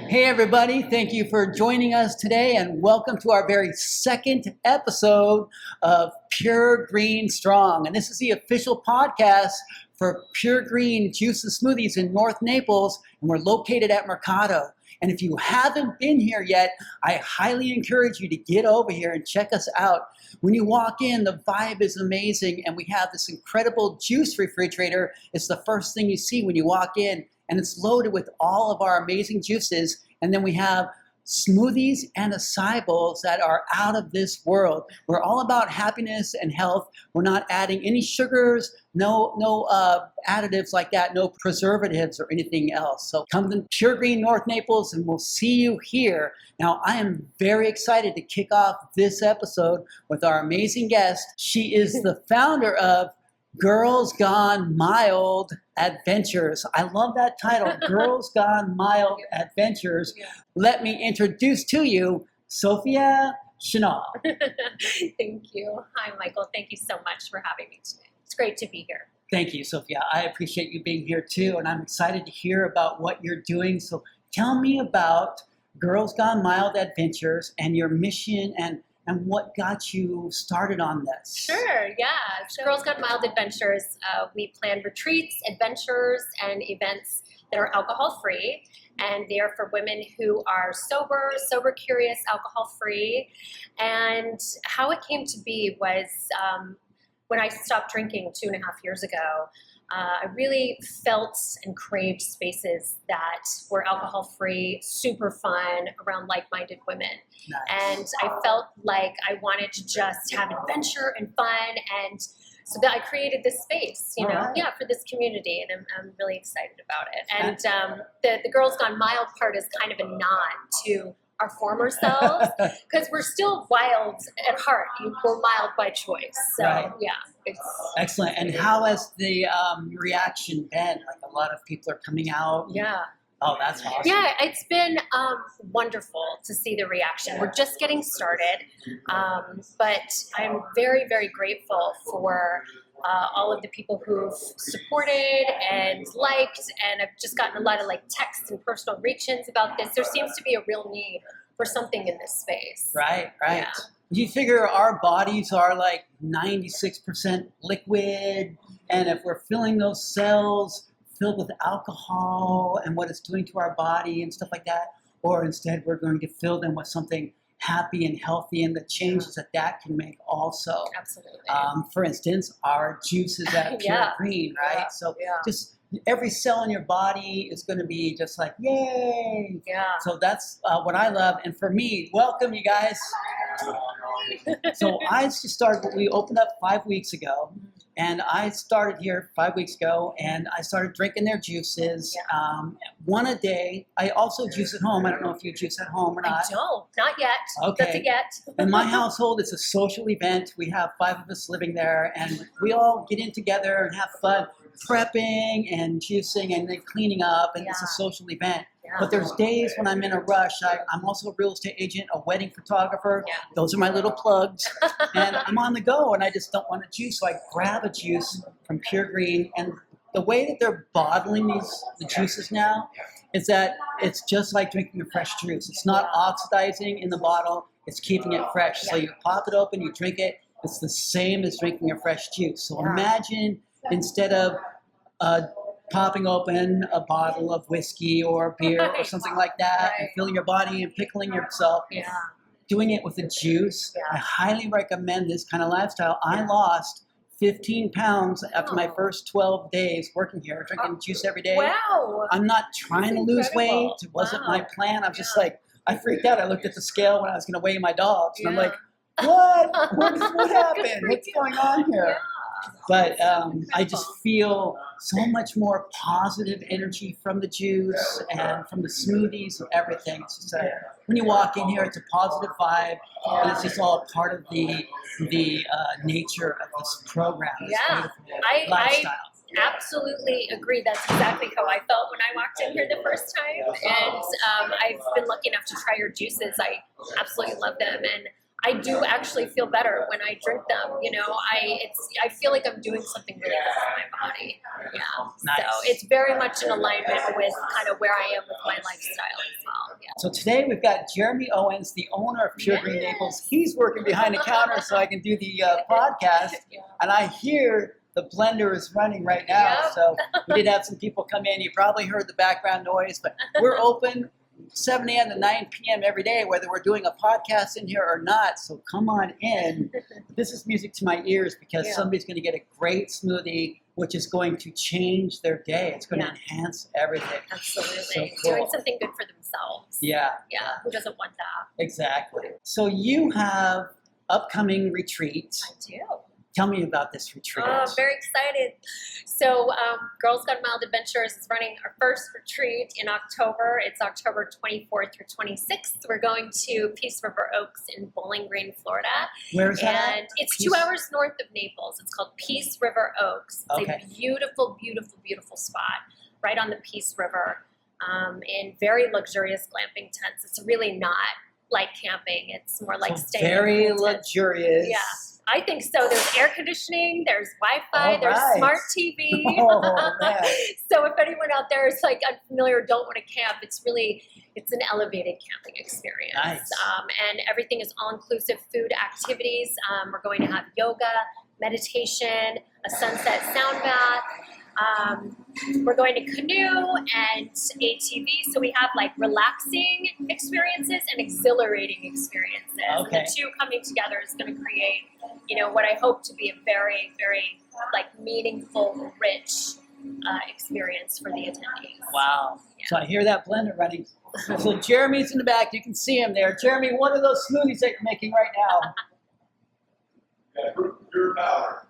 Hey everybody, thank you for joining us today and welcome to our very second episode of Pure Green Strong. And this is the official podcast for Pure Green Juice and Smoothies in North Naples, and we're located at Mercado. And if you haven't been here yet, I highly encourage you to get over here and check us out. When you walk in, the vibe is amazing, and we have this incredible juice refrigerator. It's the first thing you see when you walk in, and it's loaded with all of our amazing juices. And then we have smoothies and acai bowls that are out of this world. We're all about happiness and health. We're not adding any sugars, no additives like that, no preservatives or anything else. So come to Pure Green North Naples and we'll see you here. Now, I am very excited to kick off this episode with our amazing guest. She is the founder of Girls Gone Mild Adventures. I love that title, Girls Gone Mild Adventures. Let me introduce to you Sophia Shinal. Thank you. Hi, Michael. Thank you so much for having me today. It's great to be here. Thank you, Sophia. I appreciate you being here too, and I'm excited to hear about what you're doing. So tell me about Girls Gone Mild Adventures and your mission and what got you started on this. Sure, yeah. Girls Gone Mild Adventures, we plan retreats, adventures, and events that are alcohol-free, and they are for women who are sober curious, alcohol-free. And how it came to be was when I stopped drinking 2.5 years ago, I really felt and craved spaces that were alcohol-free, super fun, around like-minded women. Nice. And I felt like I wanted to just have adventure and fun, and so that I created this space, for this community, and I'm really excited about it. And the Girls Gone Mild part is kind of a nod to our former selves, because we're still wild at heart. We're mild by choice. So, right. Yeah. It's excellent. And how has the reaction been? Like, a lot of people are coming out. Yeah. Oh, that's awesome. Yeah, it's been wonderful to see the reaction. We're just getting started, but I'm very, very grateful for all of the people who've supported and liked, and I've just gotten a lot of texts and personal reach-ins about this. There seems to be a real need for something in this space. Right. Yeah. You figure our bodies are 96% liquid, and if we're filling those cells filled with alcohol and what it's doing to our body and stuff like that, or instead we're going to fill them with something happy and healthy, and the changes that can make also. Absolutely. For instance, our juices at Pure Green, right? Yeah. So just every cell in your body is going to be just like, yay! Yeah. So that's what I love. And for me, welcome you guys. So I just started, we opened up 5 weeks ago. And I started here 5 weeks ago, and I started drinking their juices, one a day. I also juice at home. I don't know if you juice at home or not. I don't. Not yet. Okay. That's a get. In my household, it's a social event. We have 5 of us living there, and we all get in together and have fun prepping and juicing and then cleaning up, and it's a social event. But there's days when I'm in a rush. I'm also a real estate agent, a wedding photographer. Yeah. Those are my little plugs. And I'm on the go, and I just don't want to juice. So I grab a juice from Pure Green. And the way that they're bottling the juices now is that it's just like drinking a fresh juice. It's not oxidizing in the bottle. It's keeping it fresh. So you pop it open, you drink it. It's the same as drinking a fresh juice. So imagine instead of popping open a bottle of whiskey or beer or something like that, and filling your body and pickling yourself, doing it with a juice. I highly recommend this kind of lifestyle. I lost 15 pounds after my first 12 days working here, drinking juice every day. Wow. I'm not trying to lose weight. It wasn't my plan. I'm just I freaked out. I looked at the scale when I was going to weigh my dogs, and I'm like, what happened? What's going on here? But I just feel so much more positive energy from the juice and from the smoothies and everything. It's just when you walk in here, it's a positive vibe, and it's just all part of the nature of this program. This beautiful lifestyle. I absolutely agree. That's exactly how I felt when I walked in here the first time, and I've been lucky enough to try your juices. I absolutely love them, and I do actually feel better when I drink them. I feel like I'm doing something really good for my body. Yeah. Nice. So it's very much in alignment with kind of where I am with my lifestyle as well. So today we've got Jeremy Owens, the owner of Pure Green Naples. He's working behind the counter so I can do the podcast. And I hear the blender is running right now. Yep. So we did have some people come in. You probably heard the background noise, but we're open 7 a.m. to 9 p.m. every day, whether we're doing a podcast in here or not. So come on in. This is music to my ears because somebody's going to get a great smoothie, which is going to change their day. It's going to enhance everything. Absolutely. So cool. Doing something good for themselves. Yeah. Yeah. Who doesn't want that? Exactly. So you have upcoming retreats. I do. Tell me about this retreat. Oh, I'm very excited. So Girls Gone Mild Adventures is running our first retreat in October. It's October 24th through 26th. We're going to Peace River Oaks in Bowling Green, Florida. Where is that? And it's 2 hours north of Naples. It's called Peace River Oaks. It's a beautiful, beautiful, beautiful spot right on the Peace River in very luxurious glamping tents. It's really not like camping. It's more like staying very in luxurious. Yeah. I think so. There's air conditioning, there's Wi-Fi, there's smart TV. Oh, man. So if anyone out there is like unfamiliar, don't want to camp, it's an elevated camping experience. Nice. And everything is all-inclusive food activities. We're going to have yoga, meditation, a sunset sound bath. We're going to canoe and ATV, so we have like relaxing experiences and exhilarating experiences. Okay. And the two coming together is going to create, what I hope to be a very, very like meaningful, rich experience for the attendees. Wow. Yeah. So I hear that blender running. So Jeremy's in the back. You can see him there. Jeremy, what are those smoothies that you're making right now? Pure power.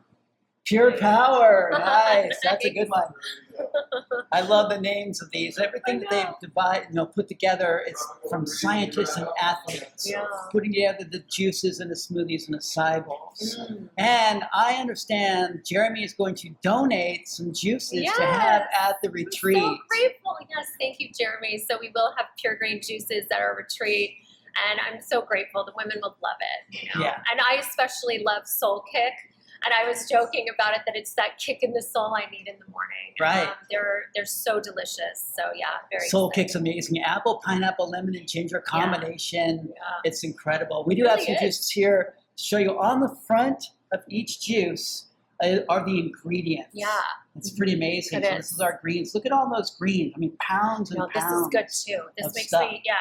Pure Power. Nice. That's a good one. I love the names of these. Everything that they've put together, it's from scientists and athletes. Putting together the juices and the smoothies and the acai bowls. And I understand Jeremy is going to donate some juices to have at the retreat. I'm so grateful. Yes, thank you, Jeremy. So we will have pure green juices at our retreat. And I'm so grateful. The women will love it. Yeah. And I especially love Soul Kick. And I was joking about it that it's that kick in the soul I need in the morning. Right. They're so delicious. So yeah, very Soul exciting. Kick's amazing. Apple, pineapple, lemon, and ginger combination. Yeah. It's incredible. We do have some juices here to show you. On the front of each juice are the ingredients. Yeah. It's pretty amazing. It So is. this is our greens. Look at all those greens. I mean, pounds and No, this pounds. is good too. This of makes stuff. me, I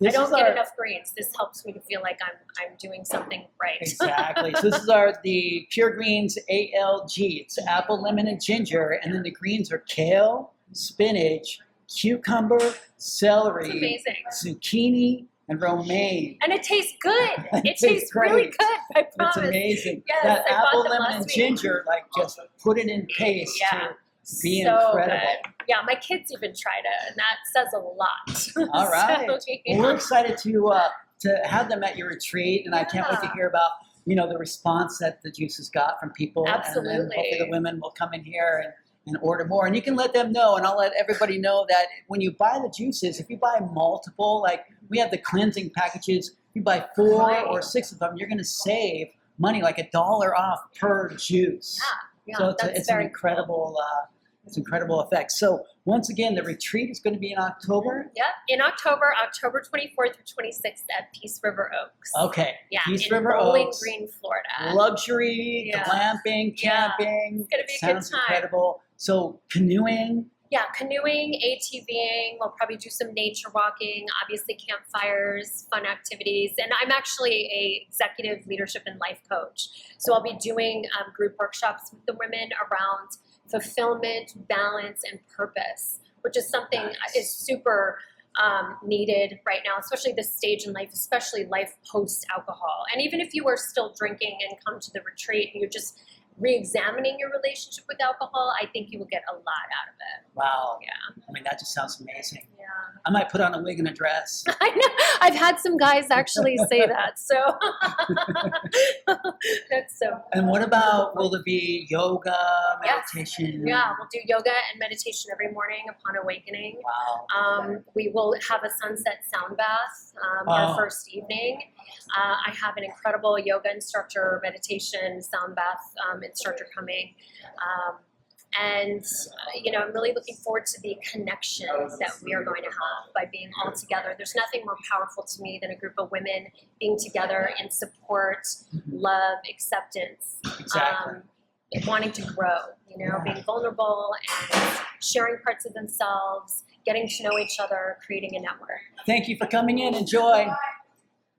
This don't is get our- enough greens. This helps me to feel like I'm doing something right. Exactly. So this is the Pure Greens ALG. It's apple, lemon, and ginger. And then the greens are kale, spinach, cucumber, celery, It's amazing. zucchini, and romaine. And it tastes good. It Tastes tastes really great. good, I promise. It's amazing. Yes, That I bought apple, them lemon, last and week. ginger, just put it in paste to be so incredible. Good. Yeah, my kids even tried it, and that says a lot. All right. So, Well, we're excited to have them at your retreat, and I can't wait to hear about the response that the juices got from people. Absolutely. And then hopefully the women will come in here and order more. And you can let them know, and I'll let everybody know that when you buy the juices, if you buy multiple, like we have the cleansing packages, if you buy 4 or 6 of them, you're going to save money, like $1 off per juice. Yeah, So that's it's an very incredible, it's incredible effect. So once again, the retreat is going to be in October. Yep, in October 24th through 26th at Peace River Oaks. Okay. Yeah, Peace in River Bowling Oaks. Green, Florida. Luxury, glamping, camping. It's gonna be a good Sounds time. incredible. So canoeing. Yeah, canoeing, ATVing, we'll probably do some nature walking, obviously campfires, fun activities. And I'm actually a executive leadership and life coach. So I'll be doing group workshops with the women around fulfillment, balance, and purpose, which is something is super needed right now, especially this stage in life, especially life post-alcohol. And even if you are still drinking and come to the retreat and you're just re-examining your relationship with alcohol, I think you will get a lot out of it. Wow. Yeah. I mean, that just sounds amazing. Yeah. I might put on a wig and a dress. I know. I've had some guys actually say that. So that's so. And what about, will there be yoga, Yes. meditation? Yeah, we'll do yoga and meditation every morning upon awakening. Wow. We will have a sunset sound bath our first evening. I have an incredible yoga instructor, meditation, sound bath instructor coming. And, I'm really looking forward to the connection that we are going to have by being all together. There's nothing more powerful to me than a group of women being together in support, love, acceptance, Exactly. wanting to grow, being vulnerable and sharing parts of themselves, getting to know each other, creating a network. Thank you for coming in. Enjoy.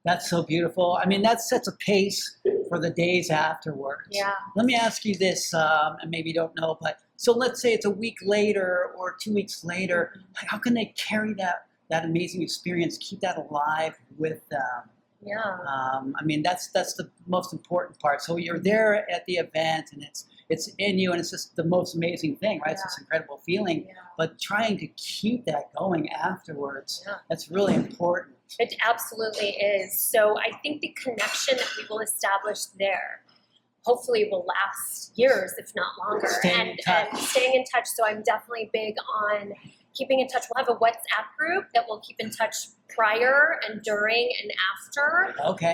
That's so beautiful. I mean, that sets a pace for the days afterwards. Yeah. Let me ask you this, and maybe you don't know, but so let's say it's a week later or 2 weeks later. Like, how can they carry that amazing experience, keep that alive with them? Yeah. I mean, that's the most important part. So you're there at the event, and it's in you, and it's just the most amazing thing, right? It's this incredible feeling. Yeah. But trying to keep that going afterwards, Yeah. that's really important. It absolutely is. So I think the connection that we will establish there hopefully will last years, if not longer. Staying in touch. And staying in touch. So I'm definitely big on keeping in touch. We'll have a WhatsApp group that will keep in touch prior and during and after. Okay.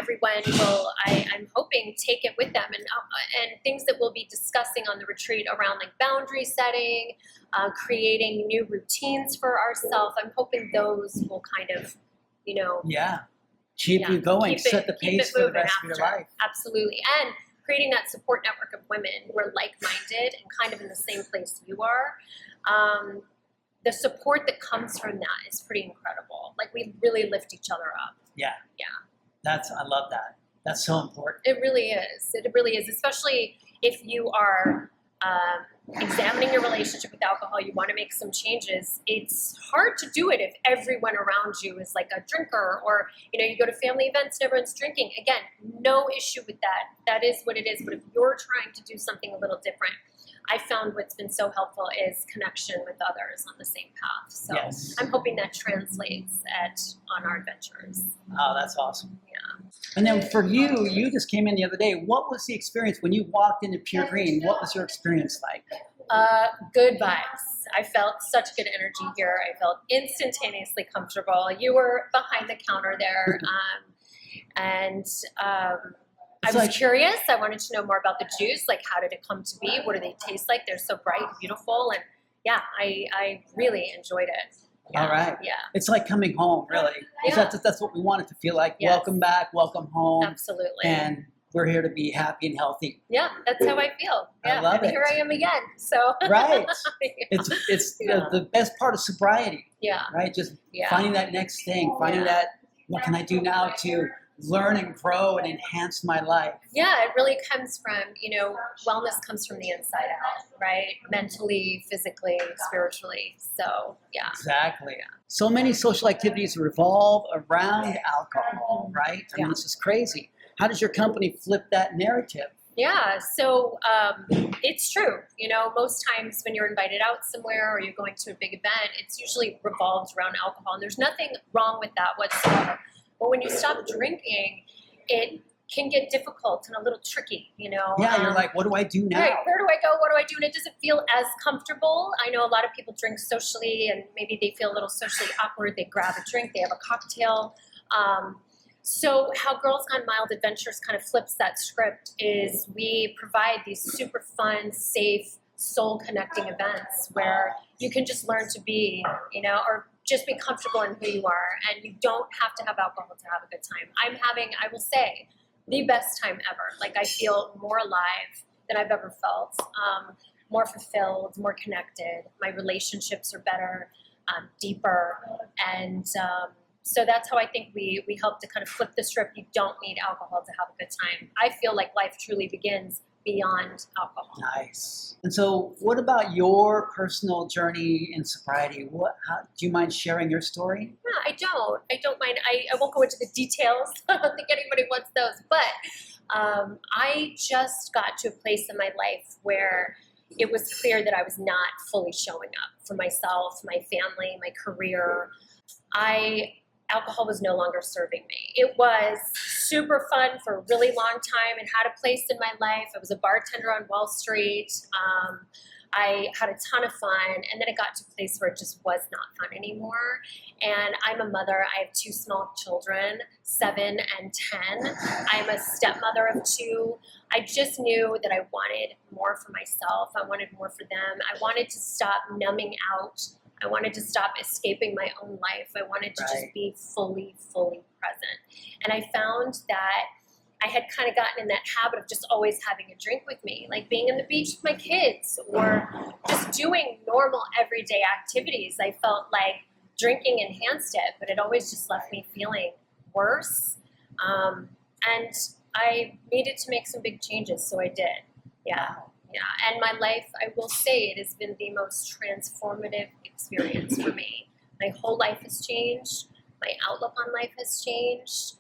Everyone will, I'm hoping, take it with them, and things that we'll be discussing on the retreat around like boundary setting, creating new routines for ourselves. I'm hoping those will kind of, Keep you going, set the pace for the rest of your life. Absolutely. And creating that support network of women who are like-minded and kind of in the same place you are. The support that comes from that is pretty incredible. Like, we really lift each other up. Yeah. Yeah. I love that. That's so important. It really is. It really is, especially if you are examining your relationship with alcohol, you want to make some changes. It's hard to do it if everyone around you is like a drinker, or, you go to family events and everyone's drinking. Again, no issue with that. That is what it is. But if you're trying to do something a little different, I found what's been so helpful is connection with others on the same path. So Yes. I'm hoping that translates on our adventures. Oh, that's awesome. Yeah. And then for you just came in the other day. What was the experience when you walked into Pure Green? What was your experience like? Good vibes. I felt such good energy here. I felt instantaneously comfortable. You were behind the counter there. I was curious. I wanted to know more about the juice. Like, how did it come to be? What do they taste like? They're so bright and beautiful. And yeah, I really enjoyed it. Yeah. All right. Yeah. It's like coming home, really. Yeah. That's what we want it to feel like. Yes. Welcome back, welcome home. Absolutely. And we're here to be happy and healthy. Yeah, that's how I feel. Yeah. I love and it. Here I am again. So Right. Yeah. It's Yeah. the best part of sobriety, Yeah. right? Just Yeah. finding that next thing, finding that, what can I do now to learn and grow and enhance my life? Yeah, it really comes from, wellness comes from the inside out, right? Mentally, physically, spiritually. So, yeah. Exactly. So many social activities revolve around alcohol, right? I mean, this is crazy. How does your company flip that narrative? Yeah, so it's true. Most times when you're invited out somewhere or you're going to a big event, it's usually revolves around alcohol. And there's nothing wrong with that whatsoever. But when you stop drinking, it can get difficult and a little tricky, Yeah, you're like, what do I do now? Right, where do I go? What do I do? And it doesn't feel as comfortable. I know a lot of people drink socially, and maybe they feel a little socially awkward. They grab a drink, they have a cocktail. So how Girls Gone Mild Adventures kind of flips that script is we provide these super fun, safe, soul-connecting events where you can just learn to be, or just be comfortable in who you are, and you don't have to have alcohol to have a good time. I'm having, I will say, the best time ever. Like, I feel more alive than I've ever felt, more fulfilled, more connected. My relationships are better, deeper, and so that's how I think we help to kind of flip the script. You don't need alcohol to have a good time. I feel like life truly begins beyond alcohol. Nice. And so what about your personal journey in sobriety? Do you mind sharing your story? Yeah, I don't mind. I won't go into the details. I don't think anybody wants those. But I just got to a place in my life where it was clear that I was not fully showing up for myself, my family, my career. Alcohol was no longer serving me. It was super fun for a really long time and had a place in my life. I was a bartender on Wall Street. I had a ton of fun, and then it got to a place where it just was not fun anymore. And I'm a mother. I have 2 small children, 7 and 10. I'm a stepmother of 2. I just knew that I wanted more for myself. I wanted more for them. I wanted to stop numbing out. I wanted to stop escaping my own life. I wanted to just be fully, fully present. And I found that I had kind of gotten in that habit of just always having a drink with me, like being on the beach with my kids or just doing normal everyday activities. I felt like drinking enhanced it, but it always just left me feeling worse. And I needed to make some big changes, so I did. Yeah. And my life, I will say, it has been the most transformative experience for me. My whole life has changed. My outlook on life has changed.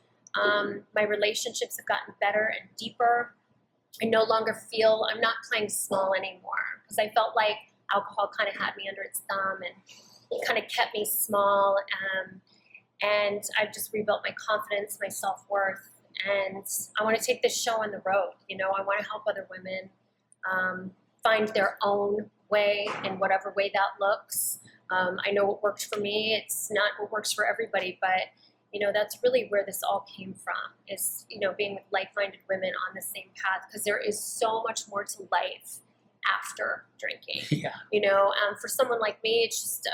My relationships have gotten better and deeper. I no longer feel, I'm not playing small anymore, because I felt like alcohol kind of had me under its thumb and it kind of kept me small. And I've just rebuilt my confidence, my self-worth, and I want to take this show on the road. I want to help other women find their own way in whatever way that looks. I know what worked for me. It's not what works for everybody, but that's really where this all came from, is, being with like-minded women on the same path, because there is so much more to life after drinking. For someone like me, it's just,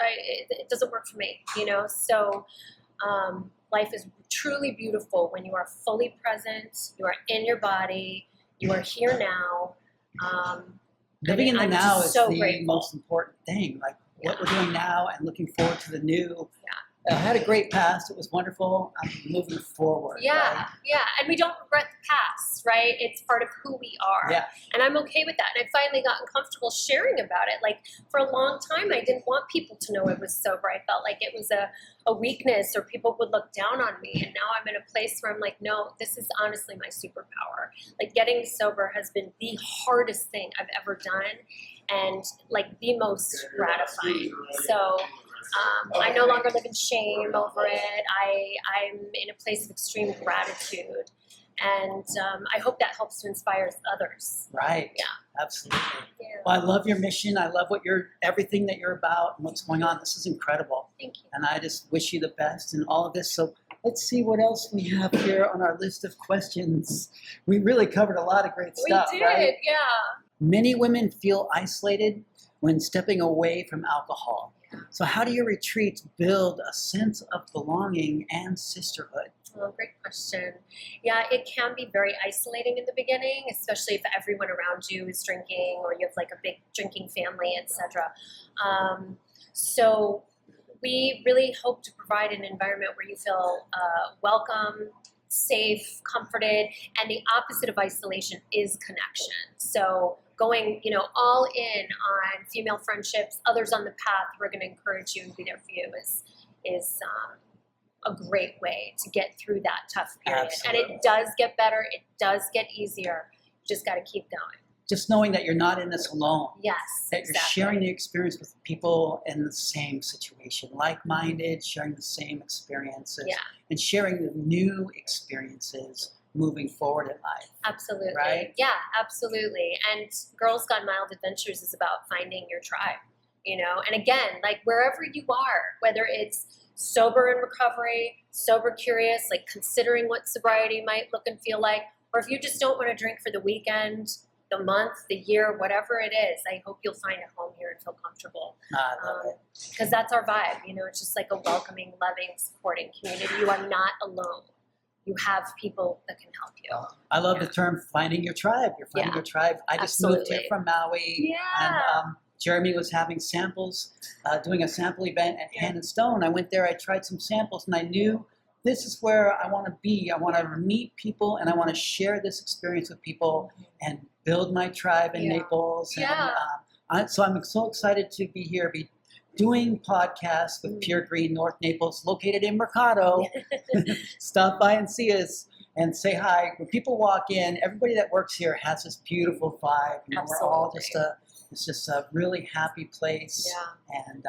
it doesn't work for me, so life is truly beautiful when you are fully present, you are in your body, you are here now. Living in the now is so the grateful. most important thing, like what we're doing now and looking forward to the new. I had a great past. It was wonderful. I'm moving forward. Yeah. And we don't regret the past, right? It's part of who we are. And I'm okay with that. And I've finally gotten comfortable sharing about it. Like, for a long time, I didn't want people to know I was sober. I felt like it was a weakness, or people would look down on me. And now I'm in a place where I'm like, no, this is honestly my superpower. Like, getting sober has been the hardest thing I've ever done, and like the most gratifying. So I no longer live in shame over it. I'm in a place of extreme gratitude, and I hope that helps to inspire others. Right. Absolutely. Well, I love your mission. I love everything that you're about and what's going on. This is incredible. Thank you. And I just wish you the best in all of this. So let's see what else we have here on our list of questions. We really covered a lot of great stuff. We did, right? Many Many women feel isolated when stepping away from alcohol. So how do your retreats build a sense of belonging and sisterhood? Oh, great question. Yeah, it can be very isolating in the beginning, especially if everyone around you is drinking, or you have like a big drinking family, etc. So we really hope to provide an environment where you feel welcome, safe, comforted, and the opposite of isolation is connection. So going, all in on female friendships, others on the path who are going to encourage you and be there for you is a great way to get through that tough period. Absolutely. And it does get better. It does get easier. You just got to keep going. Just knowing that you're not in this alone. Yes, that you're sharing the experience with people in the same situation, like-minded, sharing the same experiences, and sharing the new experiences moving forward in life. Absolutely. Right? Yeah, absolutely. And Girls Gone Mild Adventures is about finding your tribe, and again, like wherever you are, whether it's sober in recovery, sober curious, like considering what sobriety might look and feel like, or if you just don't want to drink for the weekend, the month, the year, whatever it is, I hope you'll find a home here and feel comfortable. I love it. Because that's our vibe, it's just like a welcoming, loving, supporting community. You are not alone. You have people that can help you. I love the term finding your tribe. You're finding your tribe. I just moved here from Maui. And Jeremy was having samples, doing a sample event at Hand and Stone. I went there, I tried some samples, and I knew this is where I want to be. I want to meet people, and I want to share this experience with people and build my tribe in Naples. And, so I'm so excited to be here, doing podcasts with Pure Green North Naples, located in Mercado. Stop by and see us and say hi. When people walk in, everybody that works here has this beautiful vibe. We're all it's just a really happy place. And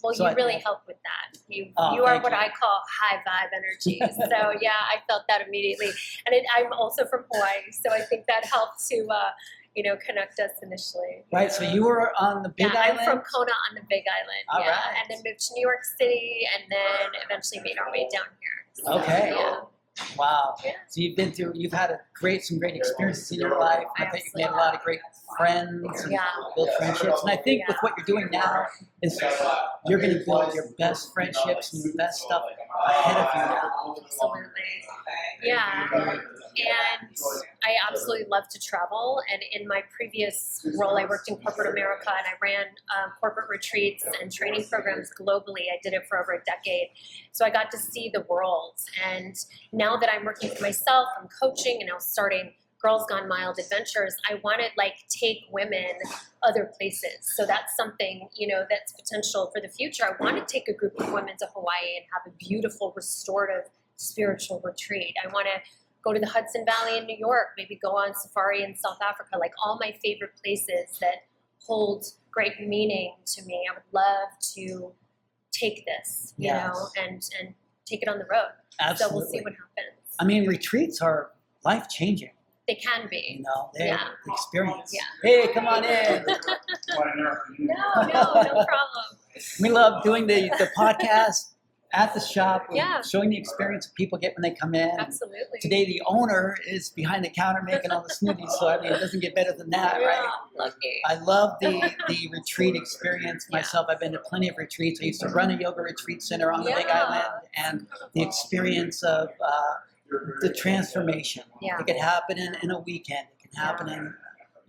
well, so you really help with that. You are what I call high vibe energy. So I felt that immediately. And I'm also from Hawaii, so I think that helped to connect us initially. Right. So you were on the Big Island? I'm from Kona on the Big Island. All right. And then moved to New York City, and then eventually made our way down here. So, Okay. Yeah. Wow. Yeah. So you've had some great experiences in your life. I think you've made a lot of great friends and built friendships. And I think with what you're doing now is you're going to build your best friendships and your best stuff ahead of you now. Absolutely. Yeah. And I absolutely love to travel. And in my previous role, I worked in corporate America, and I ran corporate retreats and training programs globally. I did it for over a decade. So I got to see the world. And now that I'm working for myself, I'm coaching, and now starting Girls Gone Mild Adventures, I want to take women other places. So that's something, that's potential for the future. I want to take a group of women to Hawaii and have a beautiful, restorative, spiritual retreat. I want to go to the Hudson Valley in New York, maybe go on safari in South Africa, all my favorite places that hold great meaning to me. I would love to take this, and take it on the road. Absolutely. So we'll see what happens. I mean, retreats are life-changing. They can be. They're experience. Yeah. Hey, come on in. No problem. We love doing the podcast at the shop, Yeah. showing the experience people get when they come in. Absolutely. Today, the owner is behind the counter making all the smoothies, so I mean, it doesn't get better than that, right? Lucky. I love the retreat experience myself. I've been to plenty of retreats. I used to run a yoga retreat center on the Big Island, and the experience of the transformation. Yeah. It can happen in a weekend. It can happen in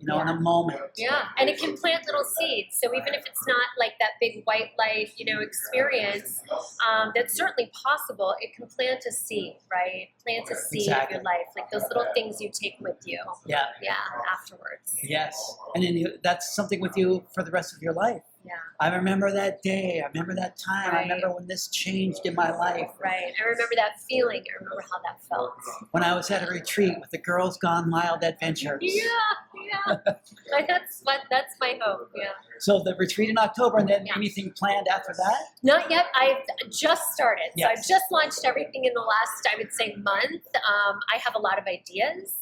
in a moment. Yeah, and it can plant little seeds. So even if it's not that big white light, experience, that's certainly possible. It can plant a seed, right? Plant a seed of your life, those little things you take with you. Yeah. Yeah, afterwards. Yes, and then that's something with you for the rest of your life. Yeah. I remember that day. I remember that time. Right. I remember when this changed in my life. Right. I remember that feeling. I remember how that felt. When I was at a retreat with the Girls Gone Mild Adventures. Yeah. That's my hope. Yeah. So the retreat in October, and then anything planned after that? Not yet. I've just started. Yes. So I've just launched everything in the last, I would say, month. I have a lot of ideas,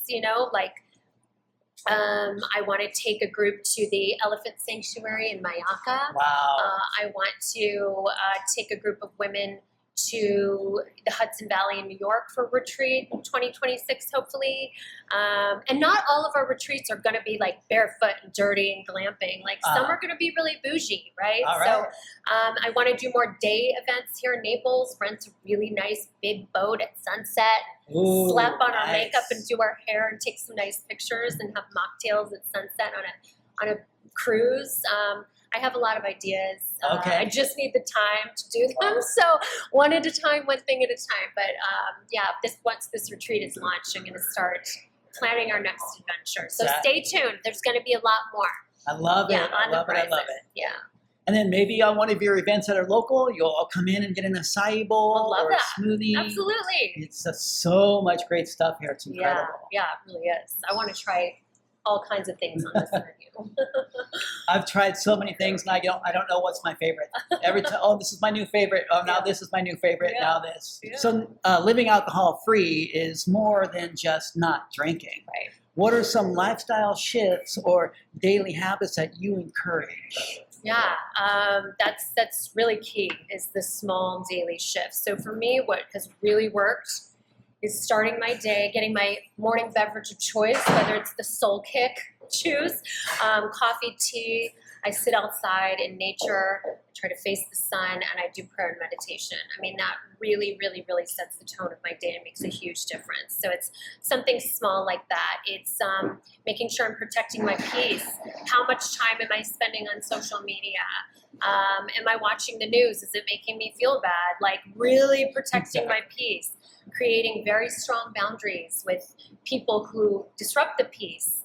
I want to take a group to the elephant sanctuary in Mayaka. Wow. I want to take a group of women to the Hudson Valley in New York for a retreat in 2026, hopefully. And not all of our retreats are going to be barefoot and dirty and glamping. Some are going to be really bougie, right? All right. So I want to do more day events here in Naples, rent a really nice big boat at sunset, Ooh, slap on our nice. makeup and do our hair and take some nice pictures and have mocktails at sunset on a cruise. I have a lot of ideas. Okay. I just need the time to do them. So one at a time, one thing at a time. But once this retreat is launched, I'm going to start planning our next adventure. So stay tuned. There's going to be a lot more. I love it. I love it. Yeah. And then maybe on one of your events that are local, you'll all come in and get an açaí bowl or a smoothie. Absolutely. It's so much great stuff here. It's incredible. Yeah, it really is. I want to try all kinds of things on this menu. I've tried so many things, and I don't know what's my favorite. Every time, this is my new favorite. Oh, now this is my new favorite. Yeah. Now this. Yeah. So living alcohol-free is more than just not drinking. Right. What are some lifestyle shifts or daily habits that you encourage? Yeah, that's really key, is the small daily shifts. So for me, what has really worked is starting my day, getting my morning beverage of choice, whether it's the Soul Kick, choose, coffee, tea. I sit outside in nature, try to face the sun, and I do prayer and meditation. I mean, that really, really, really sets the tone of my day and makes a huge difference. So it's something small like that. It's making sure I'm protecting my peace. How much time am I spending on social media? Am I watching the news? Is it making me feel bad? Really protecting my peace. Creating very strong boundaries with people who disrupt the peace.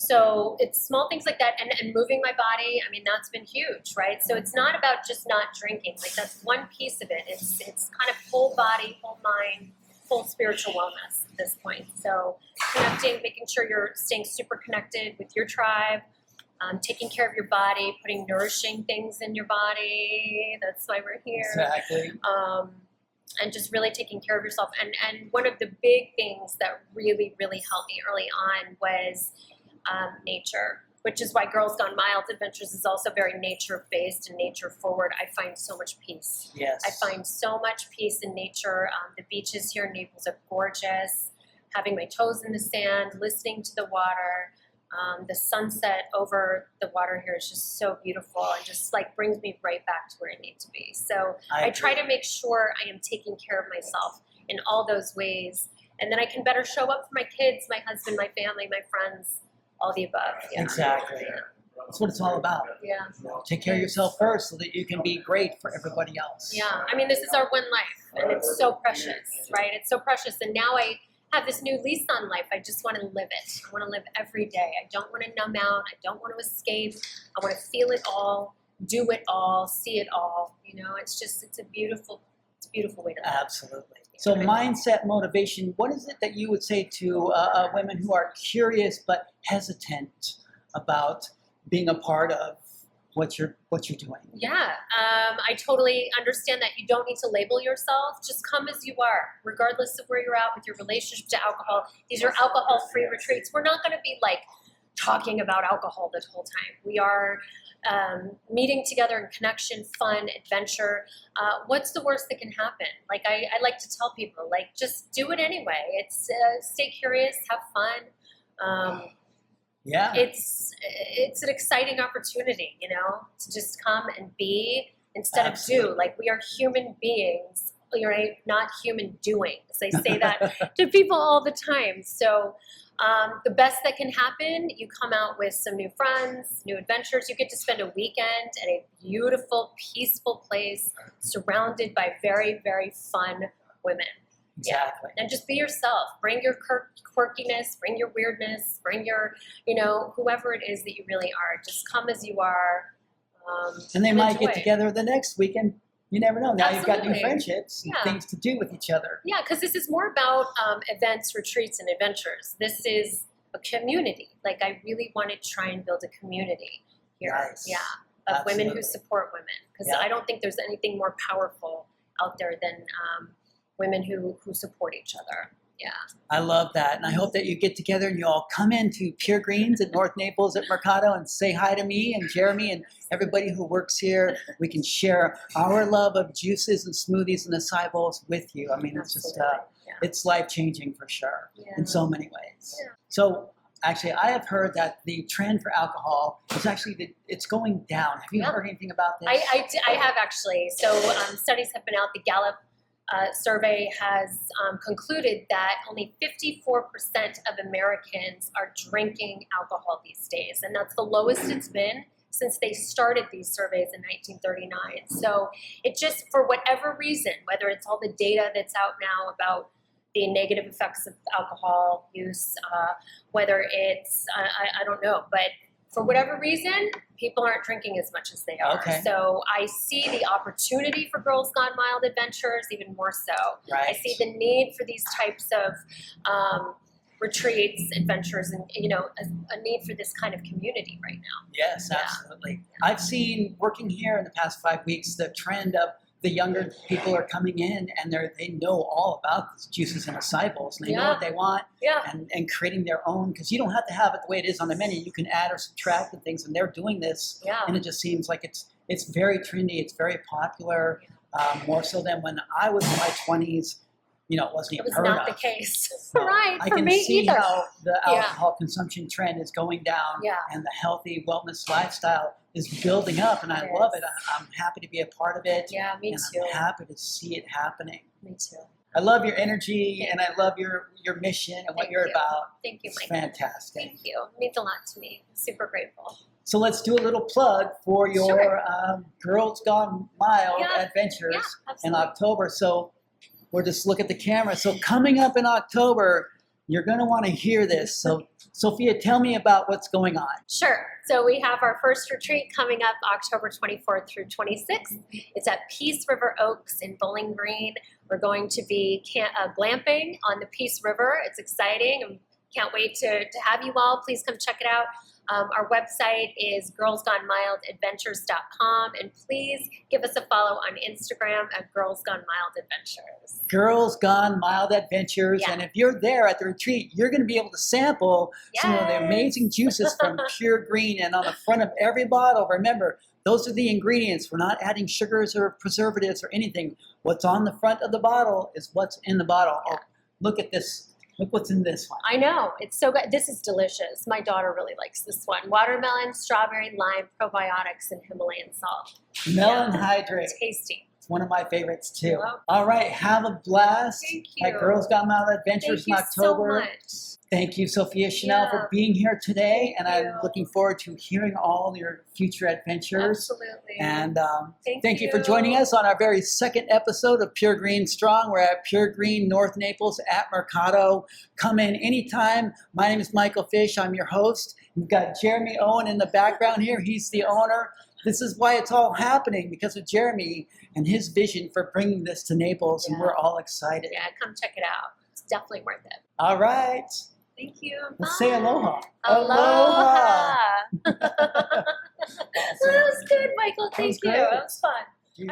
So it's small things like that, and moving my body. I mean, that's been huge, right? So it's not about just not drinking. That's one piece of it. It's kind of whole body, whole mind, full spiritual wellness at this point. So connecting, making sure you're staying super connected with your tribe, taking care of your body, putting nourishing things in your body. That's why we're here. Exactly. And just really taking care of yourself. And one of the big things that really, really helped me early on was nature, which is why Girls Gone Mild Adventures is also very nature-based and nature-forward. I find so much peace. Yes. I find so much peace in nature. The beaches here in Naples are gorgeous. Having my toes in the sand, listening to the water, the sunset over the water here is just so beautiful and just like brings me right back to where I need to be. So I try to make sure I am taking care of myself in all those ways, and then I can better show up for my kids, my husband, my family, my friends, all the above. Yeah. Exactly. That's what it's all about. Yeah. Take care of yourself first so that you can be great for everybody else. Yeah. I mean, this is our one life, and it's so precious, right? It's so precious, and now I have this new lease on life. I just want to live it. I want to live every day. I don't want to numb out. I don't want to escape. I want to feel it all, do it all, see it all. You know, it's a beautiful way to live. Absolutely. So mindset, motivation, what is it that you would say to women who are curious but hesitant about being a part of what you're doing? Yeah, I totally understand that you don't need to label yourself. Just come as you are, regardless of where you're at with your relationship to alcohol. These are alcohol-free retreats. We're not going to be like talking about alcohol the whole time. We are meeting together in connection, fun, adventure. What's the worst that can happen? Like I like to tell people, like just do it anyway. It's stay curious, have fun. Yeah, it's an exciting opportunity, you know, to just come and be instead of do. Like we are human beings, right? Not human doings. I say that to people all the time. So the best that can happen, you come out with some new friends, new adventures. You get to spend a weekend at a beautiful, peaceful place surrounded by very, very fun women. exactly. Yeah. And just be yourself. Bring your quirkiness, bring your weirdness, bring your, you know, whoever it is that you really are. Just come as you are. And they might get enjoy. together the next weekend. You never know. Now you've got new Absolutely. friendships and things to do with each other. Yeah, because this is more about events, retreats, and adventures. This is a community. Like I really want to try and build a community here. Nice. Yeah, of women Absolutely. who support women. Because Yeah. I don't think there's anything more powerful out there than women who support each other. Yeah. I love that. And I hope that you get together and you all come into Pure Greens at North Naples at Mercado and say hi to me and Jeremy and everybody who works here. We can share our love of juices and smoothies and acai bowls with you. I mean, it's just, it's life-changing for sure in so many ways. Yeah. So actually, I have heard that the trend for alcohol is actually, it's going down. Have you heard anything about this? I have actually. So studies have been out. The Gallup survey has concluded that only 54% of Americans are drinking alcohol these days, and that's the lowest it's been since they started these surveys in 1939. So it just, for whatever reason, whether it's all the data that's out now about the negative effects of alcohol use, whether it's, I don't know, but for whatever reason, people aren't drinking as much as they are. Okay. So I see the opportunity for Girls Gone Mild adventures even more so. Right. I see the need for these types of retreats, adventures, and a need for this kind of community right now. Yes, absolutely. I've seen, working here in the past 5 weeks, the trend of the younger people are coming in and they know all about these juices and acai bowls, and they know what they want, and creating their own, because you don't have to have it the way it is on the menu. You can add or subtract and things, and they're doing this, and it just seems like it's very trendy, it's very popular, more so than when I was in my 20s. It wasn't even heard of. It was not the case. Right, I for can me see either. how the alcohol consumption trend is going down, and the healthy wellness lifestyle is building up, and I love it. I'm happy to be a part of it. Yeah, me too. I'm happy to see it happening. Me too. I love your energy, and I love your mission and what you're about. Thank you, Mike. Fantastic. Thank you. It means a lot to me. Super grateful. So let's do a little plug for your Girls Gone Mild adventures in October. So we'll just look at the camera. So coming up in October, you're going to want to hear this. So Sophia, tell me about what's going on. Sure. So we have our first retreat coming up October 24th through 26th. It's at Peace River Oaks in Bowling Green. We're going to be glamping on the Peace River. It's exciting. I can't wait to have you all. Please come check it out. Our website is girlsgonemildadventures.com, and please give us a follow on Instagram at Girls Gone Mild Adventures. Girls Gone Mild Adventures. Yeah. And if you're there at the retreat, you're going to be able to sample some of the amazing juices from Pure Green. And on the front of every bottle, remember, those are the ingredients. We're not adding sugars or preservatives or anything. What's on the front of the bottle is what's in the bottle. Yeah. Oh, look at this. Look what's in this one. I know. It's so good. This is delicious. My daughter really likes this one. Watermelon, strawberry, lime, probiotics, and Himalayan salt. Melon Hydrate. Tasty. It's one of my favorites too. Well, All right, have a blast. Thank you. At Girls Gone Mild Adventures in October. Thank you so much. Thank you, Sophia Shinal, for being here today. Thank and you. I'm looking forward to hearing all your future adventures. Absolutely. And Thank you for joining us on our very second episode of Pure Green Strong. We're at Pure Green, North Naples at Mercado. Come in anytime. My name is Michael Fish. I'm your host. We've got Jeremy Owen in the background here. He's the owner. This is why it's all happening, because of Jeremy and his vision for bringing this to Naples, and we're all excited. Yeah, come check it out. It's definitely worth it. All right. Thank you. Let's say aloha. Aloha. Awesome. That was good, Michael. Thank you. great. That was fun. You-